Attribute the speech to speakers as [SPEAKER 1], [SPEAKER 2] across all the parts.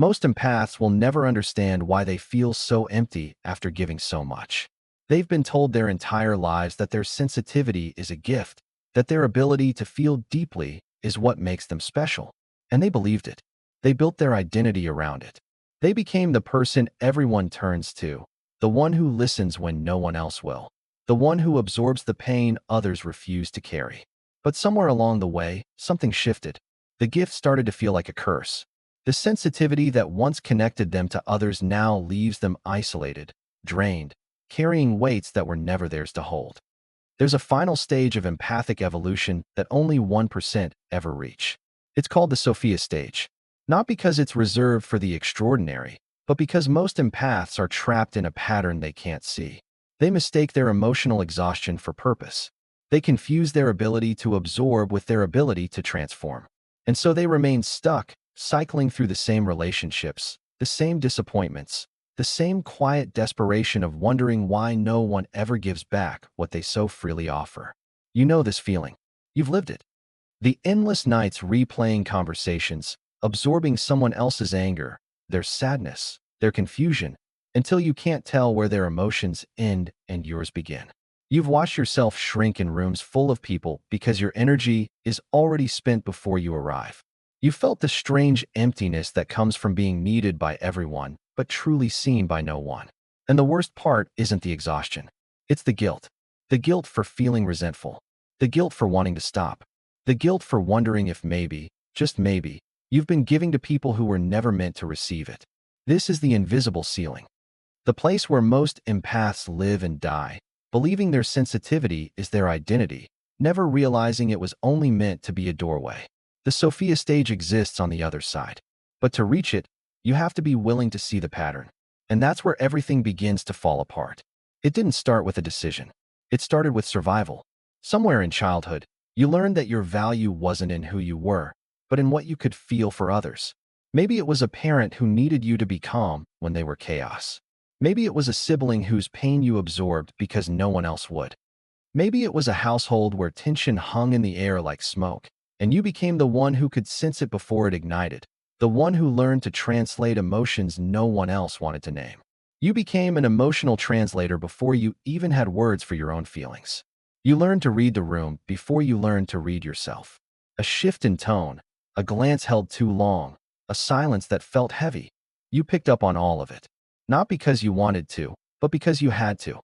[SPEAKER 1] Most empaths will never understand why they feel so empty after giving so much. They've been told their entire lives that their sensitivity is a gift, that their ability to feel deeply is what makes them special. And they believed it. They built their identity around it. They became the person everyone turns to, the one who listens when no one else will, the one who absorbs the pain others refuse to carry. But somewhere along the way, something shifted. The gift started to feel like a curse. The sensitivity that once connected them to others now leaves them isolated, drained, carrying weights that were never theirs to hold. There's a final stage of empathic evolution that only 1% ever reach. It's called the Sofia stage. Not because it's reserved for the extraordinary, but because most empaths are trapped in a pattern they can't see. They mistake their emotional exhaustion for purpose. They confuse their ability to absorb with their ability to transform. And so they remain stuck, cycling through the same relationships, the same disappointments, the same quiet desperation of wondering why no one ever gives back what they so freely offer. You know this feeling. You've lived it. The endless nights replaying conversations, absorbing someone else's anger, their sadness, their confusion, until you can't tell where their emotions end and yours begin. You've watched yourself shrink in rooms full of people because your energy is already spent before you arrive. You felt the strange emptiness that comes from being needed by everyone, but truly seen by no one. And the worst part isn't the exhaustion. It's the guilt. The guilt for feeling resentful. The guilt for wanting to stop. The guilt for wondering if maybe, just maybe, you've been giving to people who were never meant to receive it. This is the invisible ceiling. The place where most empaths live and die, believing their sensitivity is their identity, never realizing it was only meant to be a doorway. The Sofia stage exists on the other side. But to reach it, you have to be willing to see the pattern. And that's where everything begins to fall apart. It didn't start with a decision. It started with survival. Somewhere in childhood, you learned that your value wasn't in who you were, but in what you could feel for others. Maybe it was a parent who needed you to be calm when they were chaos. Maybe it was a sibling whose pain you absorbed because no one else would. Maybe it was a household where tension hung in the air like smoke, and you became the one who could sense it before it ignited, the one who learned to translate emotions no one else wanted to name. You became an emotional translator before you even had words for your own feelings. You learned to read the room before you learned to read yourself. A shift in tone, a glance held too long, a silence that felt heavy. You picked up on all of it. Not because you wanted to, but because you had to.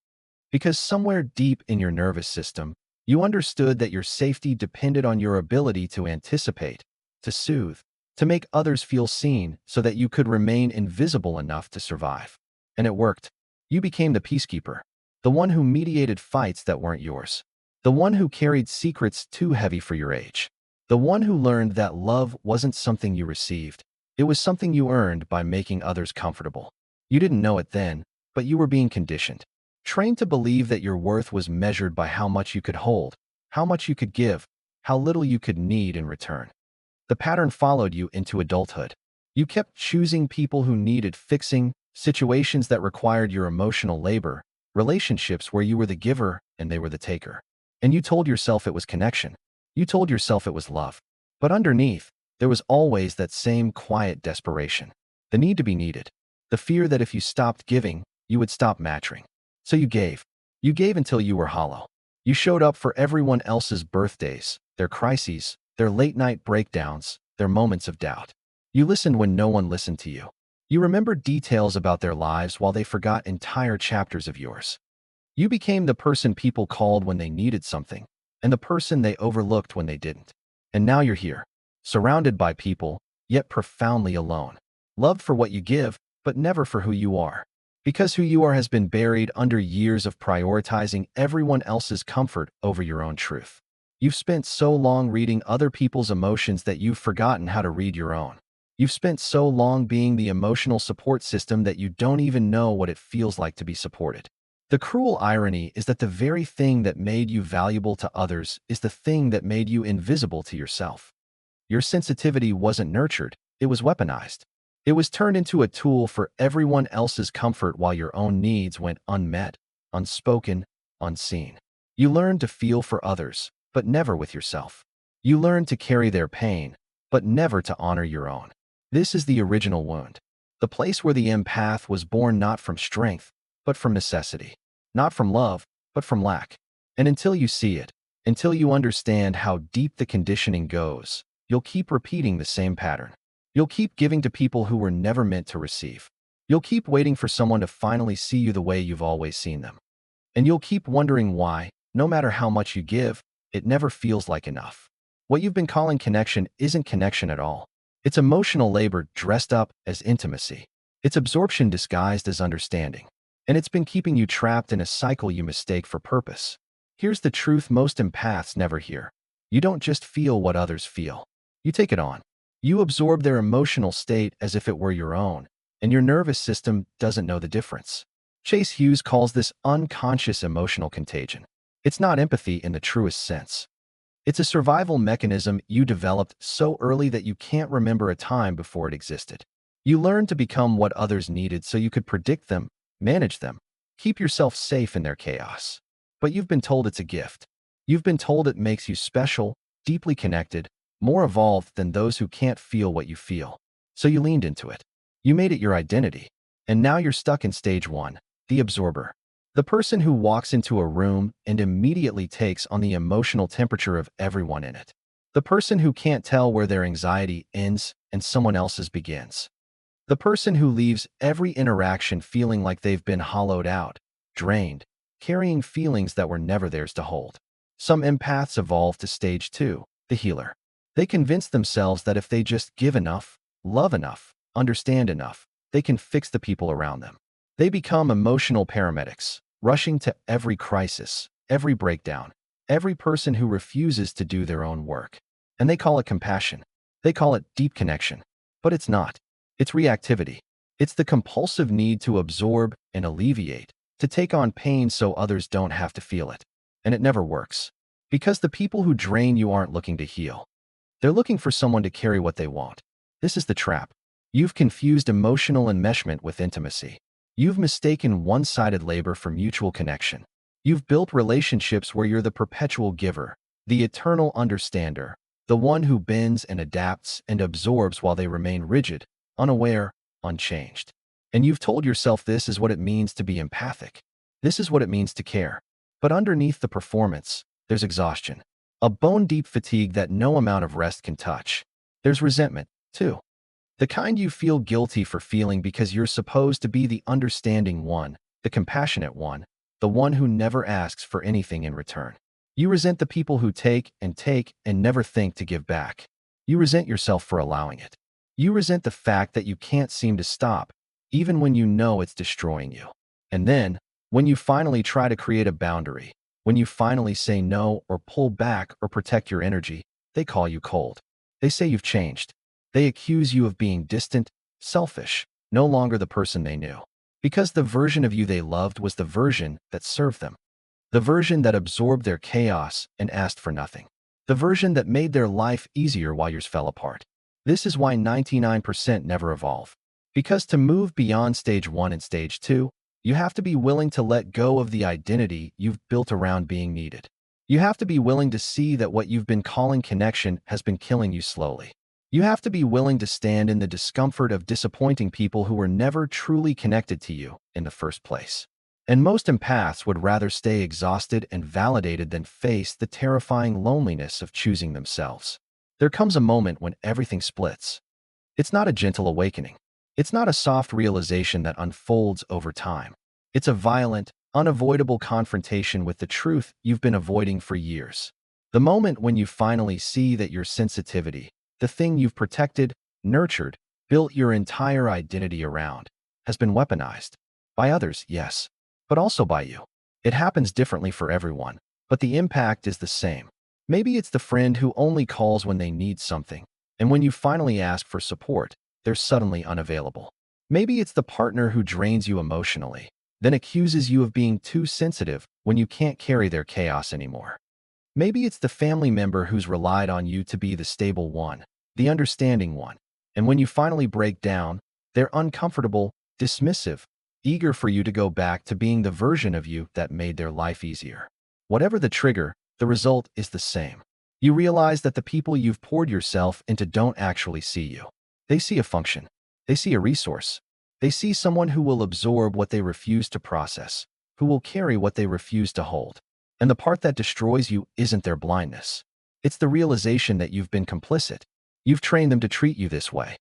[SPEAKER 1] Because somewhere deep in your nervous system, you understood that your safety depended on your ability to anticipate, to soothe, to make others feel seen so that you could remain invisible enough to survive. And it worked. You became the peacekeeper, the one who mediated fights that weren't yours, the one who carried secrets too heavy for your age, the one who learned that love wasn't something you received, it was something you earned by making others comfortable. You didn't know it then, but you were being conditioned. Trained to believe that your worth was measured by how much you could hold, how much you could give, how little you could need in return. The pattern followed you into adulthood. You kept choosing people who needed fixing, situations that required your emotional labor, relationships where you were the giver and they were the taker. And you told yourself it was connection. You told yourself it was love. But underneath, there was always that same quiet desperation. The need to be needed. The fear that if you stopped giving, you would stop matching. So you gave. You gave until you were hollow. You showed up for everyone else's birthdays, their crises, their late-night breakdowns, their moments of doubt. You listened when no one listened to you. You remembered details about their lives while they forgot entire chapters of yours. You became the person people called when they needed something, and the person they overlooked when they didn't. And now you're here, surrounded by people, yet profoundly alone. Loved for what you give, but never for who you are. Because who you are has been buried under years of prioritizing everyone else's comfort over your own truth. You've spent so long reading other people's emotions that you've forgotten how to read your own. You've spent so long being the emotional support system that you don't even know what it feels like to be supported. The cruel irony is that the very thing that made you valuable to others is the thing that made you invisible to yourself. Your sensitivity wasn't nurtured, it was weaponized. It was turned into a tool for everyone else's comfort while your own needs went unmet, unspoken, unseen. You learned to feel for others, but never with yourself. You learned to carry their pain, but never to honor your own. This is the original wound. The place where the empath was born not from strength, but from necessity. Not from love, but from lack. And until you see it, until you understand how deep the conditioning goes, you'll keep repeating the same pattern. You'll keep giving to people who were never meant to receive. You'll keep waiting for someone to finally see you the way you've always seen them. And you'll keep wondering why, no matter how much you give, it never feels like enough. What you've been calling connection isn't connection at all. It's emotional labor dressed up as intimacy. It's absorption disguised as understanding. And it's been keeping you trapped in a cycle you mistake for purpose. Here's the truth most empaths never hear. You don't just feel what others feel. You take it on. You absorb their emotional state as if it were your own, and your nervous system doesn't know the difference. Hughes calls this unconscious emotional contagion. It's not empathy in the truest sense. It's a survival mechanism you developed so early that you can't remember a time before it existed. You learned to become what others needed so you could predict them, manage them, keep yourself safe in their chaos. But you've been told it's a gift. You've been told it makes you special, deeply connected, more evolved than those who can't feel what you feel. So you leaned into it. You made it your identity. And now you're stuck in stage one, the absorber. The person who walks into a room and immediately takes on the emotional temperature of everyone in it. The person who can't tell where their anxiety ends and someone else's begins. The person who leaves every interaction feeling like they've been hollowed out, drained, carrying feelings that were never theirs to hold. Some empaths evolve to stage two, the healer. They convince themselves that if they just give enough, love enough, understand enough, they can fix the people around them. They become emotional paramedics, rushing to every crisis, every breakdown, every person who refuses to do their own work. And they call it compassion. They call it deep connection. But it's not. It's reactivity. It's the compulsive need to absorb and alleviate, to take on pain so others don't have to feel it. And it never works. Because the people who drain you aren't looking to heal. They're looking for someone to carry what they want. This is the trap. You've confused emotional enmeshment with intimacy. You've mistaken one-sided labor for mutual connection. You've built relationships where you're the perpetual giver, the eternal understander, the one who bends and adapts and absorbs while they remain rigid, unaware, unchanged. And you've told yourself this is what it means to be empathic. This is what it means to care. But underneath the performance, there's exhaustion. A bone-deep fatigue that no amount of rest can touch. There's resentment, too. The kind you feel guilty for feeling because you're supposed to be the understanding one, the compassionate one, the one who never asks for anything in return. You resent the people who take and never think to give back. You resent yourself for allowing it. You resent the fact that you can't seem to stop, even when you know it's destroying you. And then, when you finally try to create a boundary, when you finally say no or pull back or protect your energy, they call you cold. They say you've changed. They accuse you of being distant, selfish, no longer the person they knew. Because the version of you they loved was the version that served them. The version that absorbed their chaos and asked for nothing. The version that made their life easier while yours fell apart. This is why 99% never evolve. Because to move beyond stage one and stage two, you have to be willing to let go of the identity you've built around being needed. You have to be willing to see that what you've been calling connection has been killing you slowly. You have to be willing to stand in the discomfort of disappointing people who were never truly connected to you in the first place. And most empaths would rather stay exhausted and validated than face the terrifying loneliness of choosing themselves. There comes a moment when everything splits. It's not a gentle awakening. It's not a soft realization that unfolds over time. It's a violent, unavoidable confrontation with the truth you've been avoiding for years. The moment when you finally see that your sensitivity, the thing you've protected, nurtured, built your entire identity around, has been weaponized. By others, yes, but also by you. It happens differently for everyone, but the impact is the same. Maybe it's the friend who only calls when they need something, and when you finally ask for support, they're suddenly unavailable. Maybe it's the partner who drains you emotionally, then accuses you of being too sensitive when you can't carry their chaos anymore. Maybe it's the family member who's relied on you to be the stable one, the understanding one, and when you finally break down, they're uncomfortable, dismissive, eager for you to go back to being the version of you that made their life easier. Whatever the trigger, the result is the same. You realize that the people you've poured yourself into don't actually see you. They see a function. They see a resource. They see someone who will absorb what they refuse to process, who will carry what they refuse to hold. And the part that destroys you isn't their blindness. It's the realization that you've been complicit. You've trained them to treat you this way.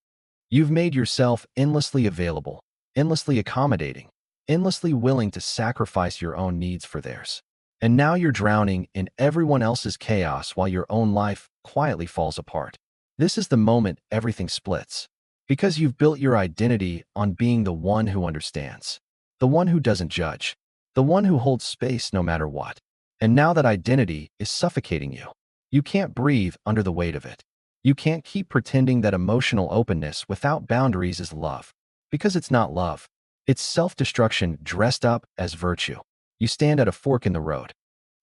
[SPEAKER 1] You've made yourself endlessly available, endlessly accommodating, endlessly willing to sacrifice your own needs for theirs. And now you're drowning in everyone else's chaos while your own life quietly falls apart. This is the moment everything splits. Because you've built your identity on being the one who understands, the one who doesn't judge, the one who holds space no matter what. And now that identity is suffocating you. You can't breathe under the weight of it. You can't keep pretending that emotional openness without boundaries is love. Because it's not love. It's self-destruction dressed up as virtue. You stand at a fork in the road.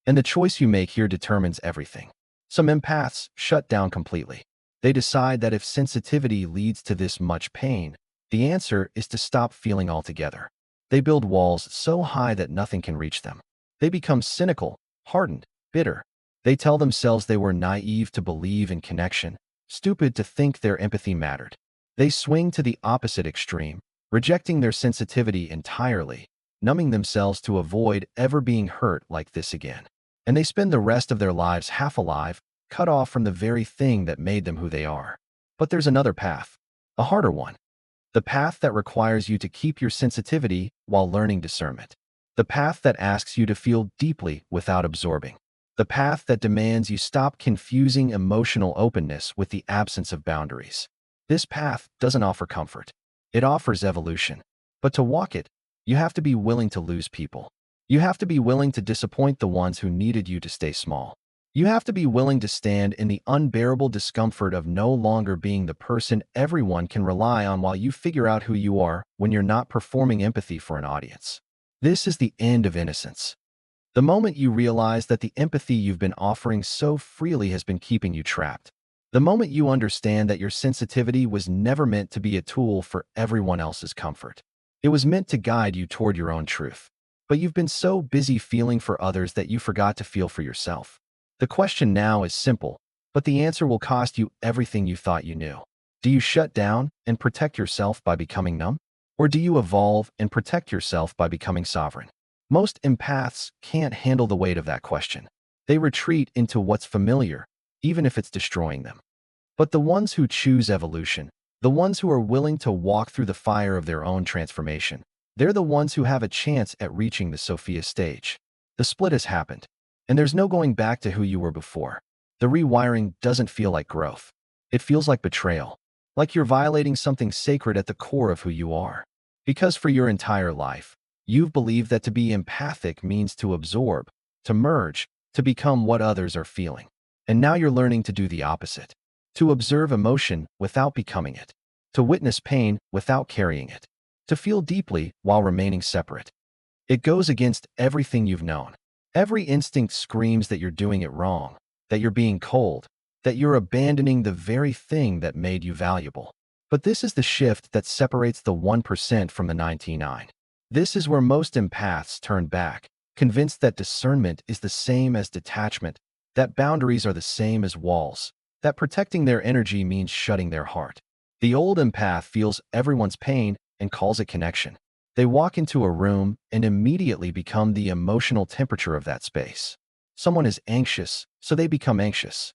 [SPEAKER 1] And the choice you make here determines everything. Some empaths shut down completely. They decide that if sensitivity leads to this much pain, the answer is to stop feeling altogether. They build walls so high that nothing can reach them. They become cynical, hardened, bitter. They tell themselves they were naive to believe in connection, stupid to think their empathy mattered. They swing to the opposite extreme, rejecting their sensitivity entirely, numbing themselves to avoid ever being hurt like this again. And they spend the rest of their lives half alive, cut off from the very thing that made them who they are. But there's another path, a harder one. The path that requires you to keep your sensitivity while learning discernment. The path that asks you to feel deeply without absorbing. The path that demands you stop confusing emotional openness with the absence of boundaries. This path doesn't offer comfort. It offers evolution. But to walk it, you have to be willing to lose people. You have to be willing to disappoint the ones who needed you to stay small. You have to be willing to stand in the unbearable discomfort of no longer being the person everyone can rely on while you figure out who you are when you're not performing empathy for an audience. This is the end of innocence. The moment you realize that the empathy you've been offering so freely has been keeping you trapped. The moment you understand that your sensitivity was never meant to be a tool for everyone else's comfort. It was meant to guide you toward your own truth. But you've been so busy feeling for others that you forgot to feel for yourself. The question now is simple, but the answer will cost you everything you thought you knew. Do you shut down and protect yourself by becoming numb? Or do you evolve and protect yourself by becoming sovereign? Most empaths can't handle the weight of that question. They retreat into what's familiar, even if it's destroying them. But the ones who choose evolution, the ones who are willing to walk through the fire of their own transformation, they're the ones who have a chance at reaching the Sofia stage. The split has happened. And there's no going back to who you were before. The rewiring doesn't feel like growth. It feels like betrayal. Like you're violating something sacred at the core of who you are. Because for your entire life, you've believed that to be empathic means to absorb, to merge, to become what others are feeling. And now you're learning to do the opposite. To observe emotion without becoming it. To witness pain without carrying it. To feel deeply while remaining separate. It goes against everything you've known. Every instinct screams that you're doing it wrong, that you're being cold, that you're abandoning the very thing that made you valuable. But this is the shift that separates the 1% from the 99. This is where most empaths turn back, convinced that discernment is the same as detachment, that boundaries are the same as walls, that protecting their energy means shutting their heart. The old empath feels everyone's pain and calls it connection. They walk into a room and immediately become the emotional temperature of that space. Someone is anxious, so they become anxious.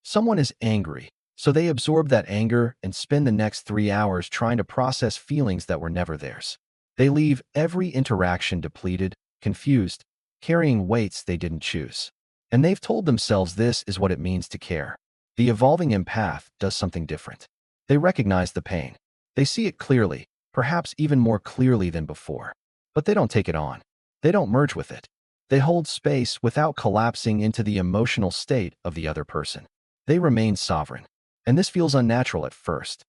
[SPEAKER 1] Someone is angry, so they absorb that anger and spend the next 3 hours trying to process feelings that were never theirs. They leave every interaction depleted, confused, carrying weights they didn't choose. And they've told themselves this is what it means to care. The evolving empath does something different. They recognize the pain. They see it clearly, perhaps even more clearly than before. But they don't take it on. They don't merge with it. They hold space without collapsing into the emotional state of the other person. They remain sovereign. And this feels unnatural at first.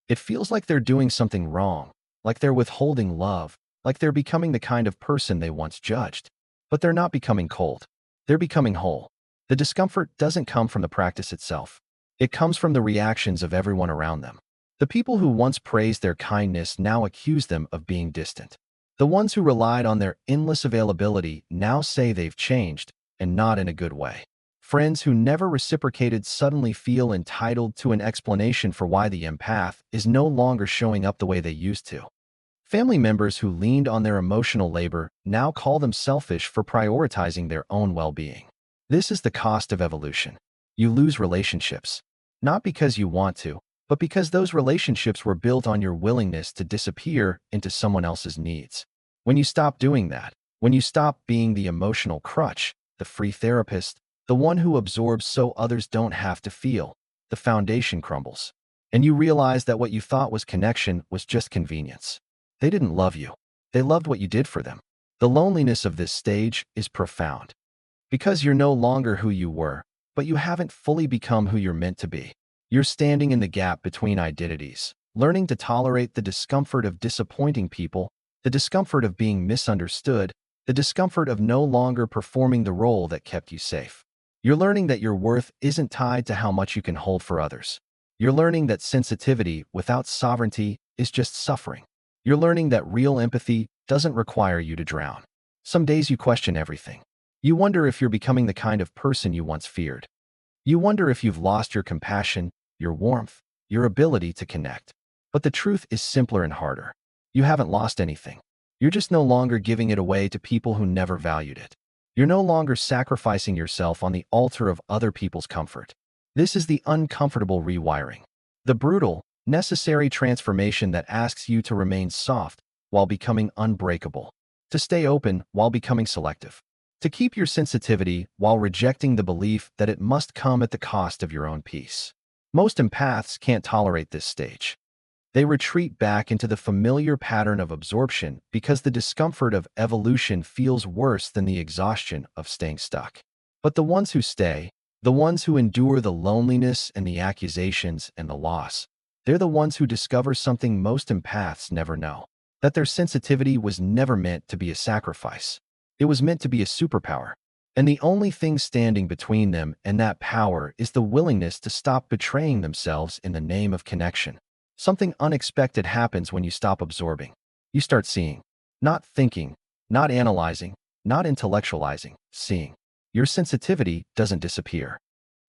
[SPEAKER 1] It feels like they're doing something wrong, like they're withholding love, like they're becoming the kind of person they once judged. But they're not becoming cold. They're becoming whole. The discomfort doesn't come from the practice itself. It comes from the reactions of everyone around them. The people who once praised their kindness now accuse them of being distant. The ones who relied on their endless availability now say they've changed, and not in a good way. Friends who never reciprocated suddenly feel entitled to an explanation for why the empath is no longer showing up the way they used to. Family members who leaned on their emotional labor now call them selfish for prioritizing their own well-being. This is the cost of evolution. You lose relationships, not because you want to, but because those relationships were built on your willingness to disappear into someone else's needs. When you stop doing that, when you stop being the emotional crutch, the free therapist, the one who absorbs so others don't have to feel, the foundation crumbles. And you realize that what you thought was connection was just convenience. They didn't love you. They loved what you did for them. The loneliness of this stage is profound. Because you're no longer who you were, but you haven't fully become who you're meant to be. You're standing in the gap between identities, learning to tolerate the discomfort of disappointing people, the discomfort of being misunderstood, the discomfort of no longer performing the role that kept you safe. You're learning that your worth isn't tied to how much you can hold for others. You're learning that sensitivity without sovereignty is just suffering. You're learning that real empathy doesn't require you to drown. Some days you question everything. You wonder if you're becoming the kind of person you once feared. You wonder if you've lost your compassion, your warmth, your ability to connect. But the truth is simpler and harder. You haven't lost anything. You're just no longer giving it away to people who never valued it. You're no longer sacrificing yourself on the altar of other people's comfort. This is the uncomfortable rewiring. The brutal, necessary transformation that asks you to remain soft while becoming unbreakable, to stay open while becoming selective, to keep your sensitivity while rejecting the belief that it must come at the cost of your own peace. Most empaths can't tolerate this stage. They retreat back into the familiar pattern of absorption because the discomfort of evolution feels worse than the exhaustion of staying stuck. But the ones who stay, the ones who endure the loneliness and the accusations and the loss, they're the ones who discover something most empaths never know, that their sensitivity was never meant to be a sacrifice. It was meant to be a superpower. And the only thing standing between them and that power is the willingness to stop betraying themselves in the name of connection. Something unexpected happens when you stop absorbing. You start seeing, not thinking, not analyzing, not intellectualizing, seeing. Your sensitivity doesn't disappear.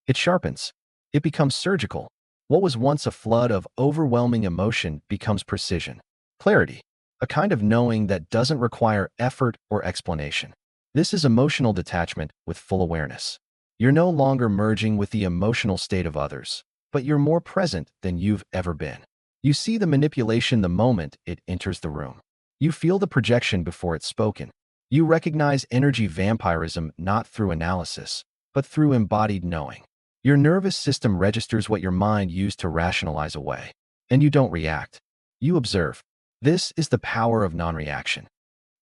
[SPEAKER 1] It sharpens. It becomes surgical. What was once a flood of overwhelming emotion becomes precision, clarity, a kind of knowing that doesn't require effort or explanation. This is emotional detachment with full awareness. You're no longer merging with the emotional state of others, but you're more present than you've ever been. You see the manipulation the moment it enters the room. You feel the projection before it's spoken. You recognize energy vampirism not through analysis, but through embodied knowing. Your nervous system registers what your mind used to rationalize away. And you don't react. You observe. This is the power of non-reaction.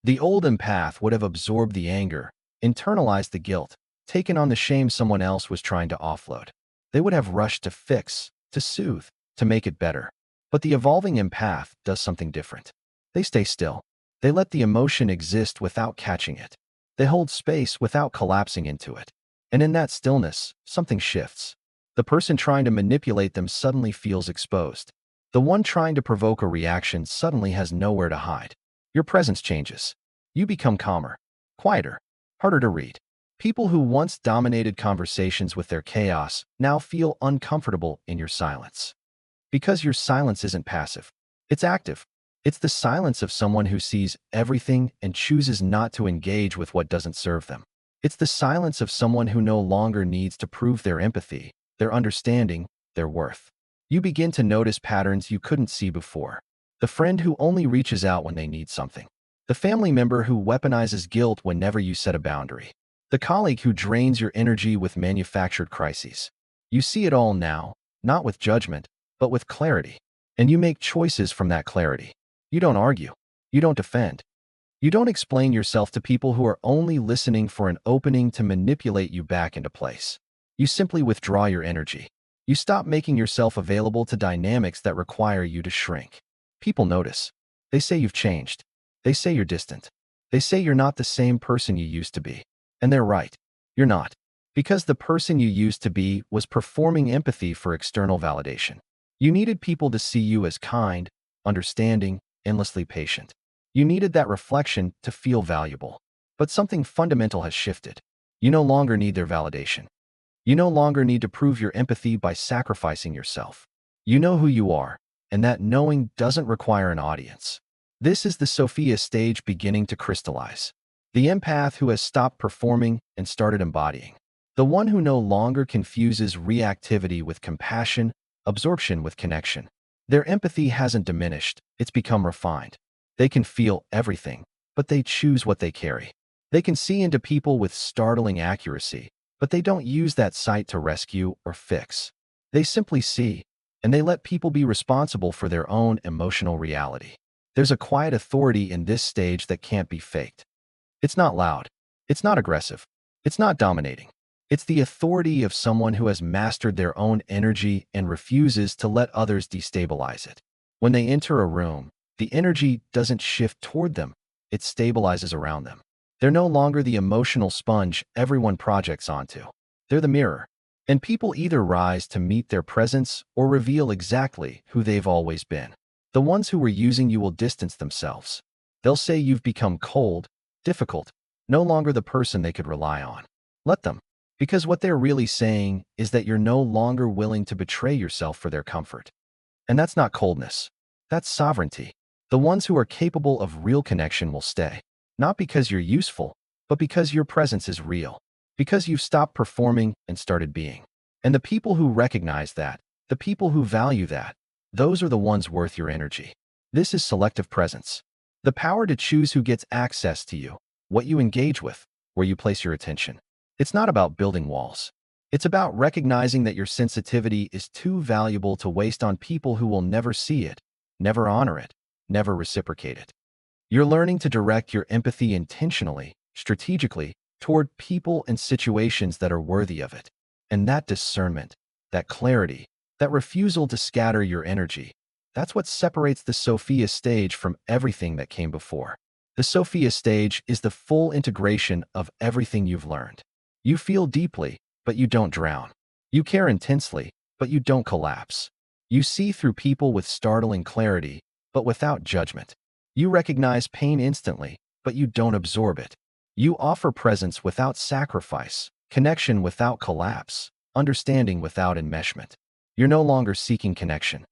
[SPEAKER 1] The old empath would have absorbed the anger, internalized the guilt, taken on the shame someone else was trying to offload. They would have rushed to fix, to soothe, to make it better. But the evolving empath does something different. They stay still. They let the emotion exist without catching it. They hold space without collapsing into it. And in that stillness, something shifts. The person trying to manipulate them suddenly feels exposed. The one trying to provoke a reaction suddenly has nowhere to hide. Your presence changes. You become calmer, quieter, harder to read. People who once dominated conversations with their chaos now feel uncomfortable in your silence. Because your silence isn't passive. It's active. It's the silence of someone who sees everything and chooses not to engage with what doesn't serve them. It's the silence of someone who no longer needs to prove their empathy, their understanding, their worth. You begin to notice patterns you couldn't see before. The friend who only reaches out when they need something. The family member who weaponizes guilt whenever you set a boundary. The colleague who drains your energy with manufactured crises. You see it all now, not with judgment, but with clarity. And you make choices from that clarity. You don't argue. You don't defend. You don't explain yourself to people who are only listening for an opening to manipulate you back into place. You simply withdraw your energy. You stop making yourself available to dynamics that require you to shrink. People notice. They say you've changed. They say you're distant. They say you're not the same person you used to be. And they're right. You're not. Because the person you used to be was performing empathy for external validation. You needed people to see you as kind, understanding, endlessly patient. You needed that reflection to feel valuable. But something fundamental has shifted. You no longer need their validation. You no longer need to prove your empathy by sacrificing yourself. You know who you are, and that knowing doesn't require an audience. This is the Sophia stage beginning to crystallize. The empath who has stopped performing and started embodying. The one who no longer confuses reactivity with compassion, absorption with connection. Their empathy hasn't diminished, it's become refined. They can feel everything, but they choose what they carry. They can see into people with startling accuracy, but they don't use that sight to rescue or fix. They simply see, and they let people be responsible for their own emotional reality. There's a quiet authority in this stage that can't be faked. It's not loud. It's not aggressive. It's not dominating. It's the authority of someone who has mastered their own energy and refuses to let others destabilize it. When they enter a room, the energy doesn't shift toward them. It stabilizes around them. They're no longer the emotional sponge everyone projects onto. They're the mirror. And people either rise to meet their presence or reveal exactly who they've always been. The ones who were using you will distance themselves. They'll say you've become cold, difficult, no longer the person they could rely on. Let them. Because what they're really saying is that you're no longer willing to betray yourself for their comfort. And that's not coldness. That's sovereignty. The ones who are capable of real connection will stay. Not because you're useful, but because your presence is real. Because you've stopped performing and started being. And the people who recognize that, the people who value that, those are the ones worth your energy. This is selective presence. The power to choose who gets access to you, what you engage with, where you place your attention. It's not about building walls. It's about recognizing that your sensitivity is too valuable to waste on people who will never see it, never honor it, never reciprocate it. You're learning to direct your empathy intentionally, strategically, toward people and situations that are worthy of it. And that discernment, that clarity, that refusal to scatter your energy, that's what separates the Sophia stage from everything that came before. The Sophia stage is the full integration of everything you've learned. You feel deeply, but you don't drown. You care intensely, but you don't collapse. You see through people with startling clarity, but without judgment. You recognize pain instantly, but you don't absorb it. You offer presence without sacrifice, connection without collapse, understanding without enmeshment. You're no longer seeking connection.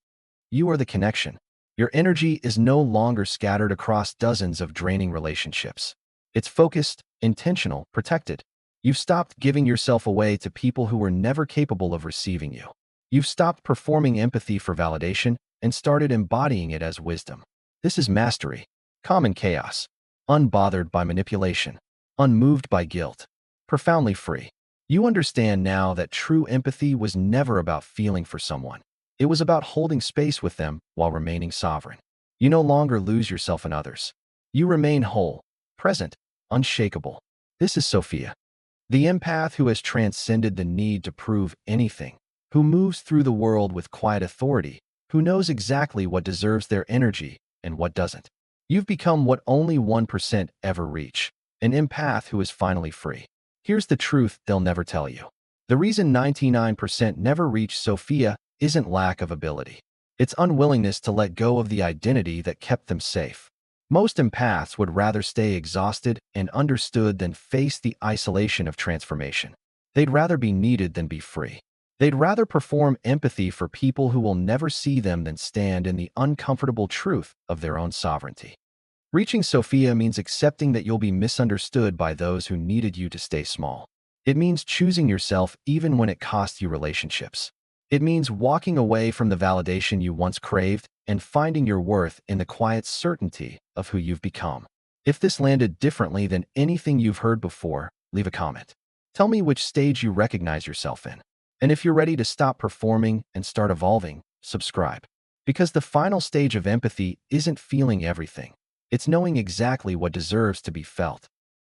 [SPEAKER 1] You are the connection. Your energy is no longer scattered across dozens of draining relationships. It's focused, intentional, protected. You've stopped giving yourself away to people who were never capable of receiving you. You've stopped performing empathy for validation and started embodying it as wisdom. This is mastery, calm in chaos, unbothered by manipulation, unmoved by guilt, profoundly free. You understand now that true empathy was never about feeling for someone. It was about holding space with them while remaining sovereign. You no longer lose yourself in others. You remain whole, present, unshakable. This is Sophia, the empath who has transcended the need to prove anything, who moves through the world with quiet authority, who knows exactly what deserves their energy and what doesn't. You've become what only 1% ever reach, an empath who is finally free. Here's the truth they'll never tell you. The reason 99% never reach Sophia isn't lack of ability. It's unwillingness to let go of the identity that kept them safe. Most empaths would rather stay exhausted and understood than face the isolation of transformation. They'd rather be needed than be free. They'd rather perform empathy for people who will never see them than stand in the uncomfortable truth of their own sovereignty. Reaching Sophia means accepting that you'll be misunderstood by those who needed you to stay small. It means choosing yourself even when it costs you relationships. It means walking away from the validation you once craved and finding your worth in the quiet certainty of who you've become. If this landed differently than anything you've heard before, leave a comment. Tell me which stage you recognize yourself in. And if you're ready to stop performing and start evolving, subscribe. Because the final stage of empathy isn't feeling everything. It's knowing exactly what deserves to be felt.